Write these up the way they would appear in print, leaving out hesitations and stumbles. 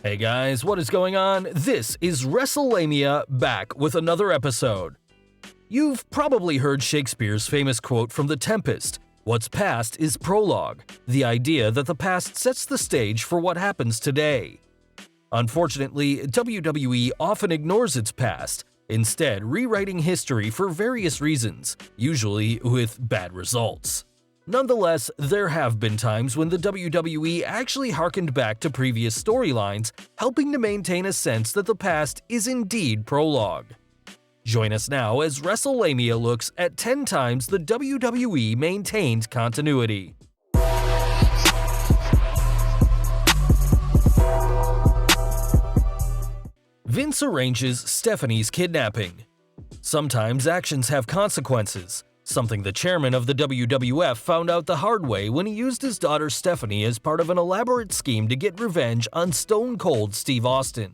Hey guys, what is going on? This is Wrestlelamia back with another episode. You've probably heard Shakespeare's famous quote from The Tempest, "What's past is prologue," the idea that the past sets the stage for what happens today. Unfortunately, WWE often ignores its past, instead rewriting history for various reasons, usually with bad results. Nonetheless, there have been times when the WWE actually harkened back to previous storylines, helping to maintain a sense that the past is indeed prologue. Join us now as Wrestlelamia looks at 10 times the WWE maintained continuity. Vince arranges Stephanie's kidnapping. Sometimes actions have consequences, something the chairman of the WWF found out the hard way when he used his daughter Stephanie as part of an elaborate scheme to get revenge on Stone Cold Steve Austin.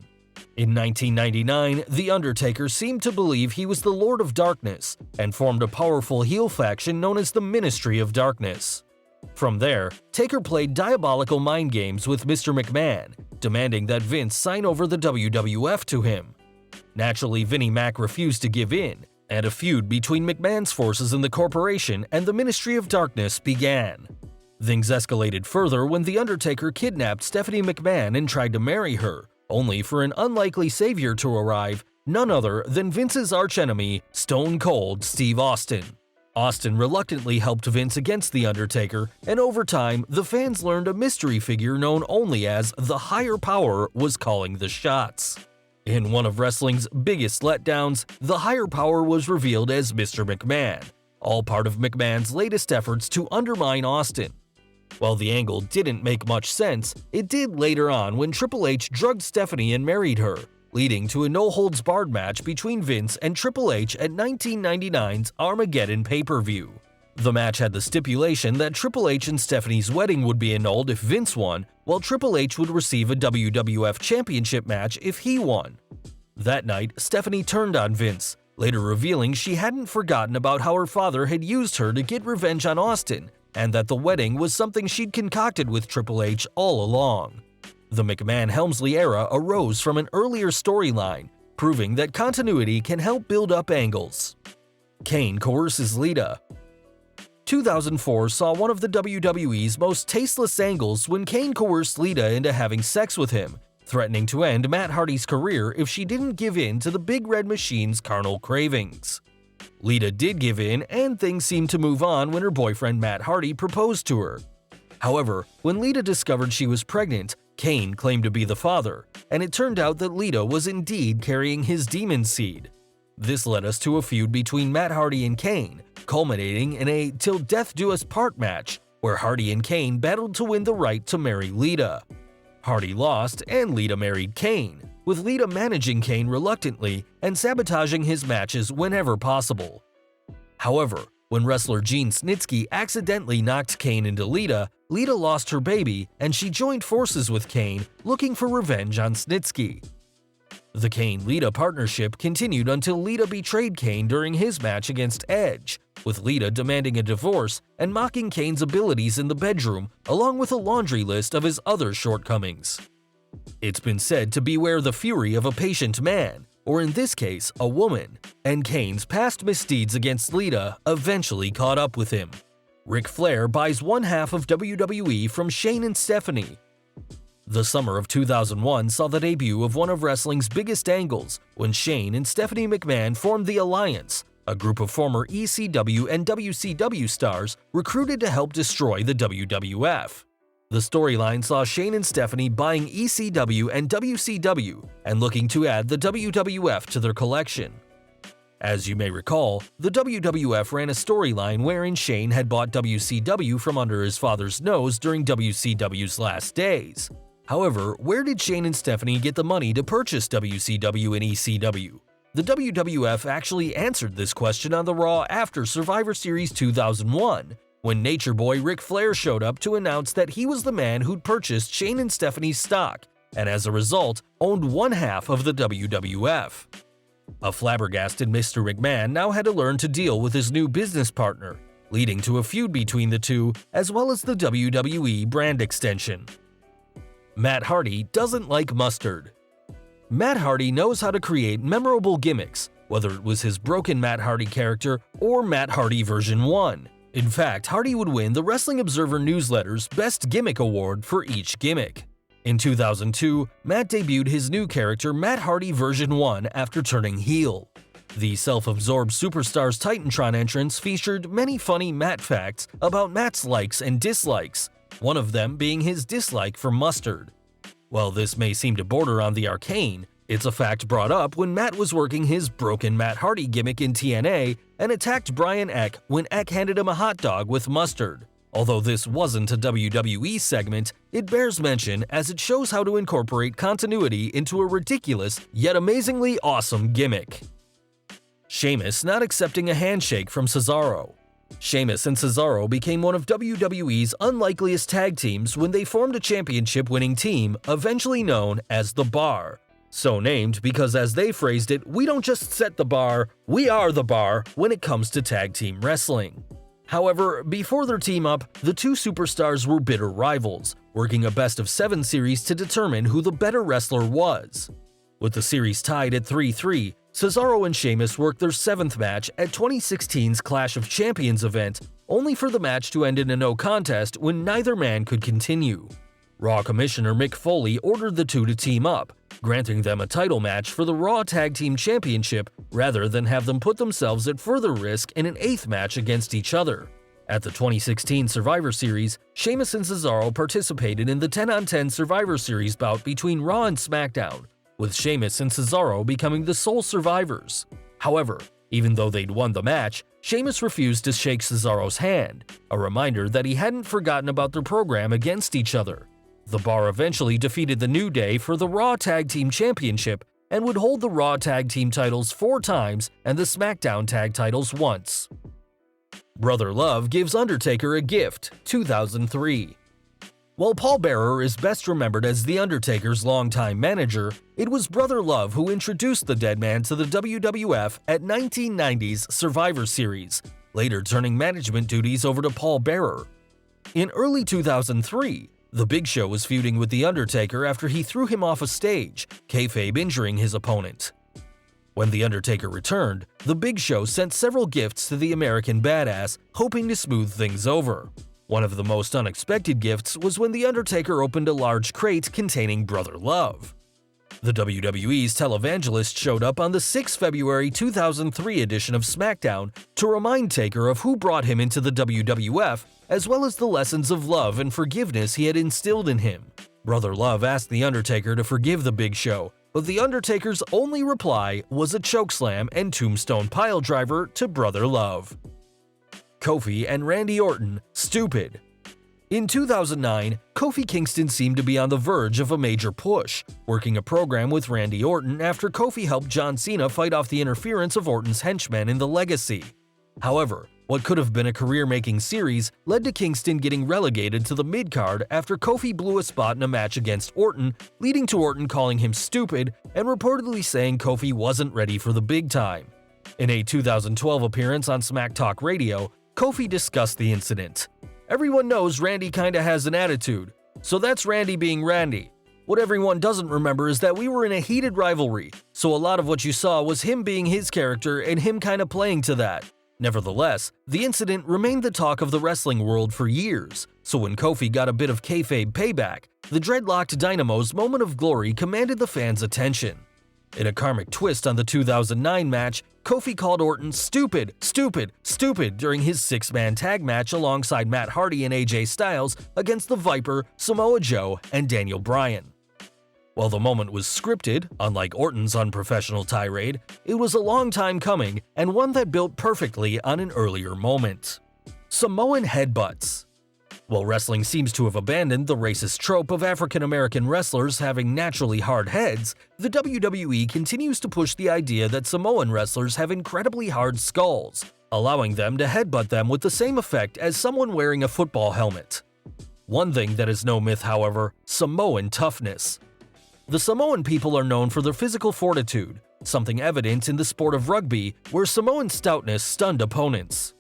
In 1999, The Undertaker seemed to believe he was the Lord of Darkness and formed a powerful heel faction known as the Ministry of Darkness. From there, Taker played diabolical mind games with Mr. McMahon, demanding that Vince sign over the WWF to him. Naturally, Vinnie Mac refused to give in, and a feud between McMahon's forces in the corporation and the Ministry of Darkness began. Things escalated further when The Undertaker kidnapped Stephanie McMahon and tried to marry her, only for an unlikely savior to arrive, none other than Vince's archenemy, Stone Cold Steve Austin. Austin reluctantly helped Vince against The Undertaker, and over time, the fans learned a mystery figure known only as the Higher Power was calling the shots. In one of wrestling's biggest letdowns, the Higher Power was revealed as Mr. McMahon, all part of McMahon's latest efforts to undermine Austin. While the angle didn't make much sense, it did later on when Triple H drugged Stephanie and married her, leading to a no-holds-barred match between Vince and Triple H at 1999's Armageddon pay-per-view. The match had the stipulation that Triple H and Stephanie's wedding would be annulled if Vince won, while Triple H would receive a WWF Championship match if he won. That night, Stephanie turned on Vince, later revealing she hadn't forgotten about how her father had used her to get revenge on Austin, and that the wedding was something she'd concocted with Triple H all along. The McMahon-Helmsley era arose from an earlier storyline, proving that continuity can help build up angles. KANE coerces LITA. 2004 saw one of the WWE's most tasteless angles when KANE coerced LITA into having sex with him, threatening to end Matt Hardy's career if she didn't give in to the Big Red Machine's carnal cravings. LITA did give in, and things seemed to move on when her boyfriend Matt Hardy proposed to her. However, when LITA discovered she was pregnant, KANE claimed to be the father, and it turned out that LITA was indeed carrying his demon seed. This led us to a feud between Matt Hardy and KANE, culminating in a "Till Death Do Us Part" match, where Hardy and KANE battled to win the right to marry LITA. Hardy lost, and LITA married KANE, with LITA managing KANE reluctantly and sabotaging his matches whenever possible. However, when wrestler Gene Snitsky accidentally knocked KANE into LITA, LITA lost her baby, and she joined forces with KANE, looking for revenge on Snitsky. The KANE-LITA partnership continued until LITA betrayed KANE during his match against Edge, with LITA demanding a divorce and mocking KANE's abilities in the bedroom, along with a laundry list of his other shortcomings. It's been said to beware the fury of a patient man, or in this case, a woman, and KANE's past misdeeds against LITA eventually caught up with him. Ric Flair buys one half of WWE from Shane and Stephanie. The summer of 2001 saw the debut of one of wrestling's biggest angles when Shane and Stephanie McMahon formed the Alliance, a group of former ECW and WCW stars recruited to help destroy the WWF. The storyline saw Shane and Stephanie buying ECW and WCW and looking to add the WWF to their collection. As you may recall, the WWF ran a storyline wherein Shane had bought WCW from under his father's nose during WCW's last days. However, where did Shane and Stephanie get the money to purchase WCW and ECW? The WWF actually answered this question on the Raw after Survivor Series 2001, when Nature Boy Ric Flair showed up to announce that he was the man who'd purchased Shane and Stephanie's stock, and as a result, owned one half of the WWF. A flabbergasted Mr. McMahon now had to learn to deal with his new business partner, leading to a feud between the two, as well as the WWE brand extension. Matt Hardy doesn't like mustard. Matt Hardy knows how to create memorable gimmicks, whether it was his broken Matt Hardy character or Matt Hardy version 1. In fact, Hardy would win the Wrestling Observer newsletter's Best Gimmick Award for each gimmick. In 2002, Matt debuted his new character Matt Hardy version 1 after turning heel. The self-absorbed Superstars Titantron entrance featured many funny Matt facts about Matt's likes and dislikes, one of them being his dislike for mustard. While this may seem to border on the arcane, it's a fact brought up when Matt was working his broken Matt Hardy gimmick in TNA and attacked Brian Eck when Eck handed him a hot dog with mustard. Although this wasn't a WWE segment, it bears mention as it shows how to incorporate continuity into a ridiculous yet amazingly awesome gimmick. Sheamus not accepting a handshake from Cesaro. Sheamus and Cesaro became one of WWE's unlikeliest tag teams when they formed a championship-winning team, eventually known as The Bar. So named because, as they phrased it, we don't just set the bar, we are the bar when it comes to tag team wrestling. However, before their team-up, the two superstars were bitter rivals, working a best-of-7 series to determine who the better wrestler was. With the series tied at 3-3, Cesaro and Sheamus worked their 7th match at 2016's Clash of Champions event, only for the match to end in a no contest when neither man could continue. Raw Commissioner Mick Foley ordered the two to team up, granting them a title match for the Raw Tag Team Championship rather than have them put themselves at further risk in an 8th match against each other. At the 2016 Survivor Series, Sheamus and Cesaro participated in the 10-on-10 Survivor Series bout between Raw and SmackDown, with Sheamus and Cesaro becoming the sole survivors. However, even though they'd won the match, Sheamus refused to shake Cesaro's hand, a reminder that he hadn't forgotten about their program against each other. The Bar eventually defeated the New Day for the Raw Tag Team Championship and would hold the Raw Tag Team titles 4 times and the SmackDown Tag titles once. Brother Love gives Undertaker a gift, 2003. While Paul Bearer is best remembered as The Undertaker's longtime manager, it was Brother Love who introduced the dead man to the WWF at 1990's Survivor Series, later turning management duties over to Paul Bearer. In early 2003, The Big Show was feuding with The Undertaker after he threw him off a stage, kayfabe injuring his opponent. When The Undertaker returned, The Big Show sent several gifts to the American Badass, hoping to smooth things over. One of the most unexpected gifts was when The Undertaker opened a large crate containing Brother Love. The WWE's televangelist showed up on the 6 February 2003 edition of SmackDown to remind Taker of who brought him into the WWF, as well as the lessons of love and forgiveness he had instilled in him. Brother Love asked The Undertaker to forgive The Big Show, but The Undertaker's only reply was a chokeslam and tombstone piledriver to Brother Love. Kofi and Randy Orton, stupid. In 2009, Kofi Kingston seemed to be on the verge of a major push, working a program with Randy Orton after Kofi helped John Cena fight off the interference of Orton's henchmen in the Legacy. However, what could have been a career-making series led to Kingston getting relegated to the mid-card after Kofi blew a spot in a match against Orton, leading to Orton calling him stupid and reportedly saying Kofi wasn't ready for the big time. In a 2012 appearance on Smack Talk Radio, Kofi discussed the incident. Everyone knows Randy kinda has an attitude, so that's Randy being Randy. What everyone doesn't remember is that we were in a heated rivalry, so a lot of what you saw was him being his character and him kinda playing to that. Nevertheless, the incident remained the talk of the wrestling world for years, so when Kofi got a bit of kayfabe payback, the dreadlocked Dynamo's moment of glory commanded the fans' attention. In a karmic twist on the 2009 match, Kofi called Orton stupid, stupid, stupid during his 6-man tag match alongside Matt Hardy and AJ Styles against the Viper, Samoa Joe, and Daniel Bryan. While the moment was scripted, unlike Orton's unprofessional tirade, it was a long time coming and one that built perfectly on an earlier moment. Samoan headbutts. While wrestling seems to have abandoned the racist trope of African-American wrestlers having naturally hard heads, the WWE continues to push the idea that Samoan wrestlers have incredibly hard skulls, allowing them to headbutt them with the same effect as someone wearing a football helmet. One thing that is no myth, however, Samoan toughness. The Samoan people are known for their physical fortitude, something evident in the sport of rugby, where Samoan stoutness stunned opponents.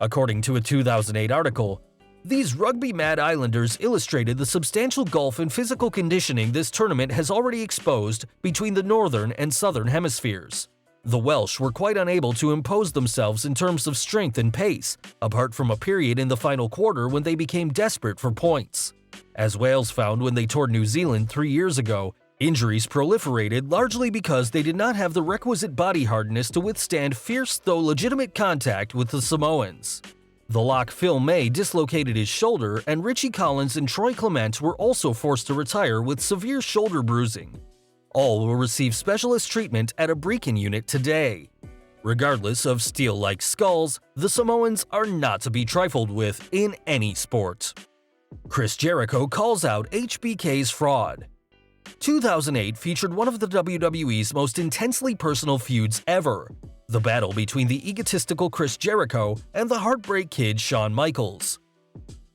According to a 2008 article, These rugby-mad islanders illustrated the substantial gulf in physical conditioning this tournament has already exposed between the northern and southern hemispheres. The Welsh were quite unable to impose themselves in terms of strength and pace, apart from a period in the final quarter when they became desperate for points. As Wales found when they toured New Zealand 3 years ago, injuries proliferated largely because they did not have the requisite body hardness to withstand fierce though legitimate contact with the Samoans. The lock Phil May dislocated his shoulder, and Richie Collins and Troy Clement were also forced to retire with severe shoulder bruising. All will receive specialist treatment at a Brecon unit today. Regardless of steel-like skulls, the Samoans are not to be trifled with in any sport. Chris Jericho calls out HBK's fraud. 2008 featured one of the WWE's most intensely personal feuds ever, the battle between the egotistical Chris Jericho and the Heartbreak Kid Shawn Michaels.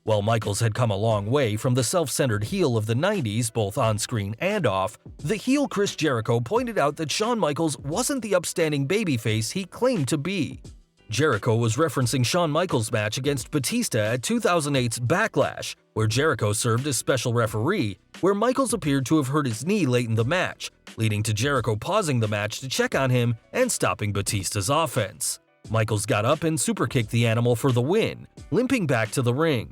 While Michaels had come a long way from the self-centered heel of the 90s, both on-screen and off, the heel Chris Jericho pointed out that Shawn Michaels wasn't the upstanding babyface he claimed to be. Jericho was referencing Shawn Michaels' match against Batista at 2008's Backlash, where Jericho served as special referee, where Michaels appeared to have hurt his knee late in the match, leading to Jericho pausing the match to check on him and stopping Batista's offense. Michaels got up and superkicked the animal for the win, limping back to the ring.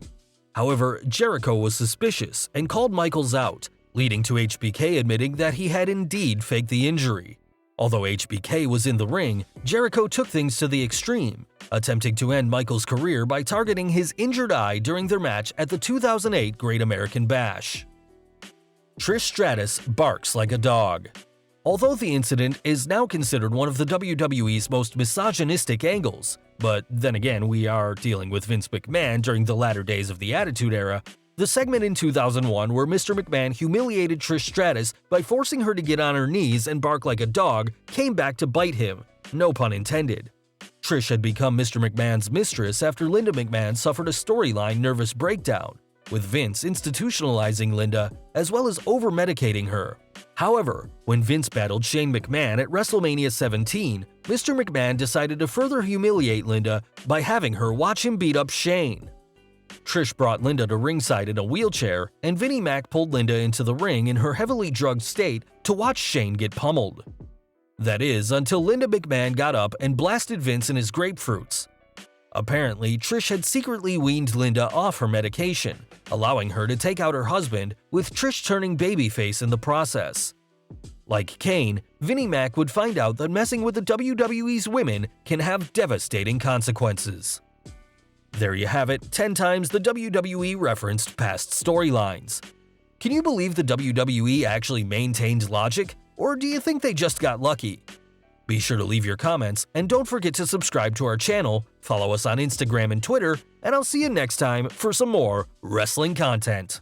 However, Jericho was suspicious and called Michaels out, leading to HBK admitting that he had indeed faked the injury. Although HBK was in the ring, Jericho took things to the extreme, attempting to end Michaels' career by targeting his injured eye during their match at the 2008 Great American Bash. Trish Stratus barks like a dog. Although the incident is now considered one of the WWE's most misogynistic angles, but then again we are dealing with Vince McMahon during the latter days of the Attitude Era, the segment in 2001 where Mr. McMahon humiliated Trish Stratus by forcing her to get on her knees and bark like a dog came back to bite him, no pun intended. Trish had become Mr. McMahon's mistress after Linda McMahon suffered a storyline nervous breakdown, with Vince institutionalizing Linda as well as over-medicating her. However, when Vince battled Shane McMahon at WrestleMania 17, Mr. McMahon decided to further humiliate Linda by having her watch him beat up Shane. Trish brought Linda to ringside in a wheelchair, and Vinnie Mac pulled Linda into the ring in her heavily drugged state to watch Shane get pummeled. That is, until Linda McMahon got up and blasted Vince in his grapefruits. Apparently, Trish had secretly weaned Linda off her medication, allowing her to take out her husband, with Trish turning babyface in the process. Like Kane, Vinnie Mac would find out that messing with the WWE's women can have devastating consequences. There you have it, 10 times the WWE referenced past storylines. Can you believe the WWE actually maintained logic, or do you think they just got lucky? Be sure to leave your comments, and don't forget to subscribe to our channel, follow us on Instagram and Twitter, and I'll see you next time for some more wrestling content.